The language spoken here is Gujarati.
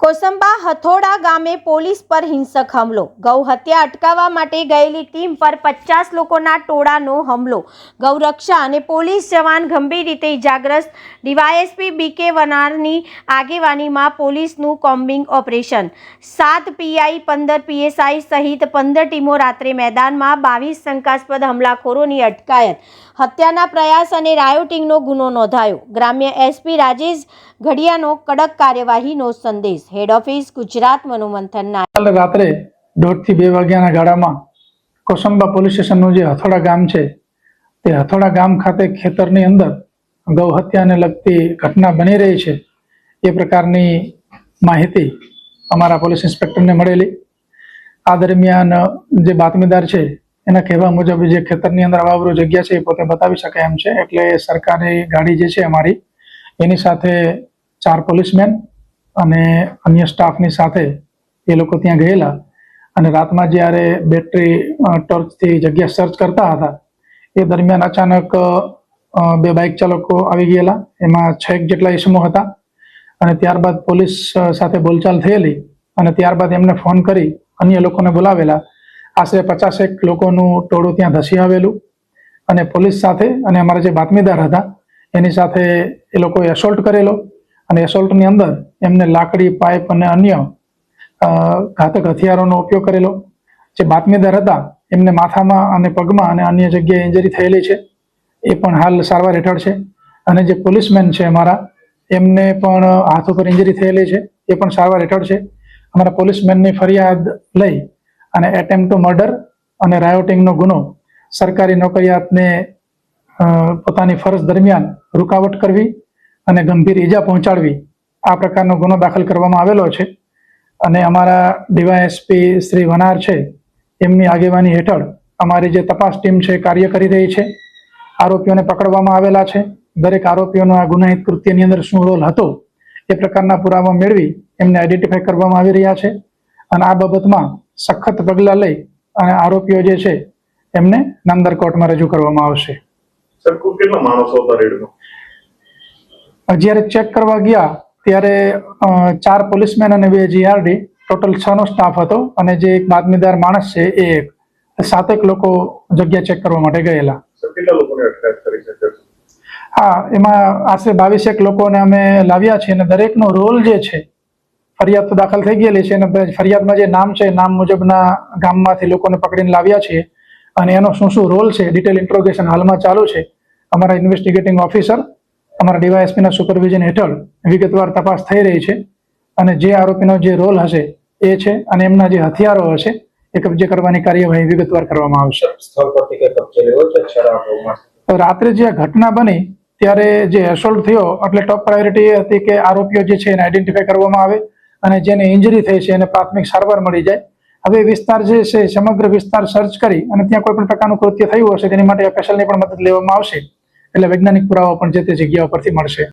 કોસંબા હથોડા ગામે પોલીસ પર હિંસક હુમલો. ગૌ હત્યા અટકાવવા માટે ગયેલી ટીમ પર 50 લોકોના ટોળાનો હુમલો. ગૌરક્ષા અને પોલીસ જવાન ગંભીર રીતે ઇજાગ્રસ્ત. ડીવાયએસપી બીકે વનારની આગેવાનીમાં પોલીસનું કોમ્બિંગ ઓપરેશન. 7 પીઆઈ 15 પીએસઆઈ સહિત 15 ટીમો રાત્રે મેદાનમાં. 22 શંકાસ્પદ હુમલાખોરોની અટકાયત. હત્યાના પ્રયાસ અને રાયોટિંગનો ગુનો નોંધાયો. ગ્રામ્ય એસપી રાજેશ ઘડિયાનો કડક કાર્યવાહીનો સંદેશ. હેડ ઓફિસ ગુજરાત મનોમંથનના રાત્રે 1:30 થી 2 વાગ્યાના ગાળામાં કોસંબા પોલીસ સ્ટેશનનું જે હથોડા ગામ છે તે હથોડા ગામ ખાતે ખેતરની અંદર ગૌ હત્યાને લગતી ઘટના બની રહી છે એ પ્રકારની માહિતી અમારા પોલીસ ઇન્સ્પેક્ટરને મળેલી. આ દરમિયાન જે બાતમીદાર છે એના કહેવા મુજબ જે ખેતરની અંદર અવાવરૂ જગ્યા છે એ પોતે બતાવી શકે એમ છે, એટલે સરકારી ગાડી જે છે અમારી એની સાથે 4 પોલીસમેન અને અન્ય સ્ટાફની સાથે એ લોકો ત્યાં ગયેલા અને રાતમાં જ્યારે બેટરી ટોર્ચથી જગ્યા સર્ચ કરતા હતા એ દરમિયાન અચાનક 2 બાઇક ચાલકો આવી ગયેલા. એમાં 6 જેટલા ઇસમો હતા અને ત્યારબાદ પોલીસ સાથે બોલચાલ થયેલી અને ત્યારબાદ એમને ફોન કરી અન્ય લોકોને બોલાવેલા. આશરે 50 લોકોનું ટોળું ત્યાં ધસી આવેલું અને પોલીસ સાથે અને અમારા જે બાતમીદાર હતા એની સાથે એ લોકોએ એસોલ્ટ કરેલો અને એસોલ્ટની અંદર એમને લાકડી, પાઇપ અને અન્ય ઘાતક હથિયારોનો ઉપયોગ કરેલો. જે બાતમીદાર હતા એમને માથામાં અને પગમાં અને અન્ય જગ્યાએ ઇન્જરી થયેલી છે, એ પણ હાલ સારવાર હેઠળ છે. અને જે પોલીસમેન છે અમારા એમને પણ હાથ ઉપર ઇન્જરી થયેલી છે, એ પણ સારવાર હેઠળ છે. અમારા પોલીસમેનની ફરિયાદ લઈ અને એટેમ્પ્ટ ટુ મર્ડર અને રાયોટિંગનો ગુનો, સરકારી નોકરિયાતને પોતાની ફરજ દરમિયાન રૂકાવટ કરવી અને ગંભીર ઈજા પહોંચાડવી, આ પ્રકારનો ગુનો દાખલ કરવામાં આવેલો છે. અને અમારા ડીવાયએસપી શ્રી વનાર છે એમની આગેવાની હેઠળ અમારી જે તપાસ ટીમ છે કાર્ય કરી રહી છે. આરોપીઓને પકડવામાં આવેલા છે. દરેક આરોપીઓનો આ ગુનાહિત કૃત્યની અંદર શું રોલ હતો એ પ્રકારના પુરાવા મેળવી એમને આઈડેન્ટિફાઈ કરવામાં આવી રહ્યા છે અને આ બાબતમાં સખત પગલાં લઈ અને આરોપીઓ જે છે એમને નામદાર કોર્ટમાં રજૂ કરવામાં આવશે. કેટલા માણસો હતા રેડમાં? જ્યારે ચેક કરવા ગયા ત્યારે 4 પોલીસમેન અને 2 જીઆરડી, ટોટલ 6 નો સ્ટાફ હતો અને જે એક બાતમીદાર માણસ છે એ 7 લોકો જગ્યા ચેક કરવા માટે ગયેલા. કેટલા લોકોને અટકાયત કરી છે? હા, એમાં આશરે 22 લોકોને અમે લાવ્યા છીએ અને દરેકનો રોલ જે છે, ફરિયાદ તો દાખલ થઈ ગયેલી છે અને ફરિયાદમાં જે નામ છે નામ મુજબના ગામમાંથી લોકોને પકડીને લાવ્યા છીએ અને એનો શું શું રોલ છે ડિટેલ ઇન્ટ્રોગેશન હાલમાં ચાલુ છે. અમારા ઇન્વેસ્ટિગેટિંગ ઓફિસર અમારા ડીવાયએસપીના સુપરવિઝન હેઠળ વિગતવાર તપાસ થઈ રહી છે અને જે આરોપીનો જે રોલ હશે એ છે અને એમના જે હથિયારો હશે એ કબજે કરવાની કાર્યવાહી વિગતવાર કરવામાં આવશે. રાત્રે જે ઘટના બની ત્યારે જે એસોલ્ટ થયો એટલે ટોપ પ્રાયોરિટી એ હતી કે આરોપીઓ જે છે એને આઈડેન્ટિફાઈ કરવામાં આવે અને જેને ઇન્જરી થઈ છે એને પ્રાથમિક સારવાર મળી જાય. હવે વિસ્તાર જે છે સમગ્ર વિસ્તાર સર્ચ કરી અને ત્યાં કોઈ પણ પ્રકારનું કૃત્ય થયું હશે તેની માટે એફએસએલની પણ મદદ લેવામાં આવશે, એટલે વૈજ્ઞાનિક પુરાવા પણ જે તે જગ્યા પરથી મળશે.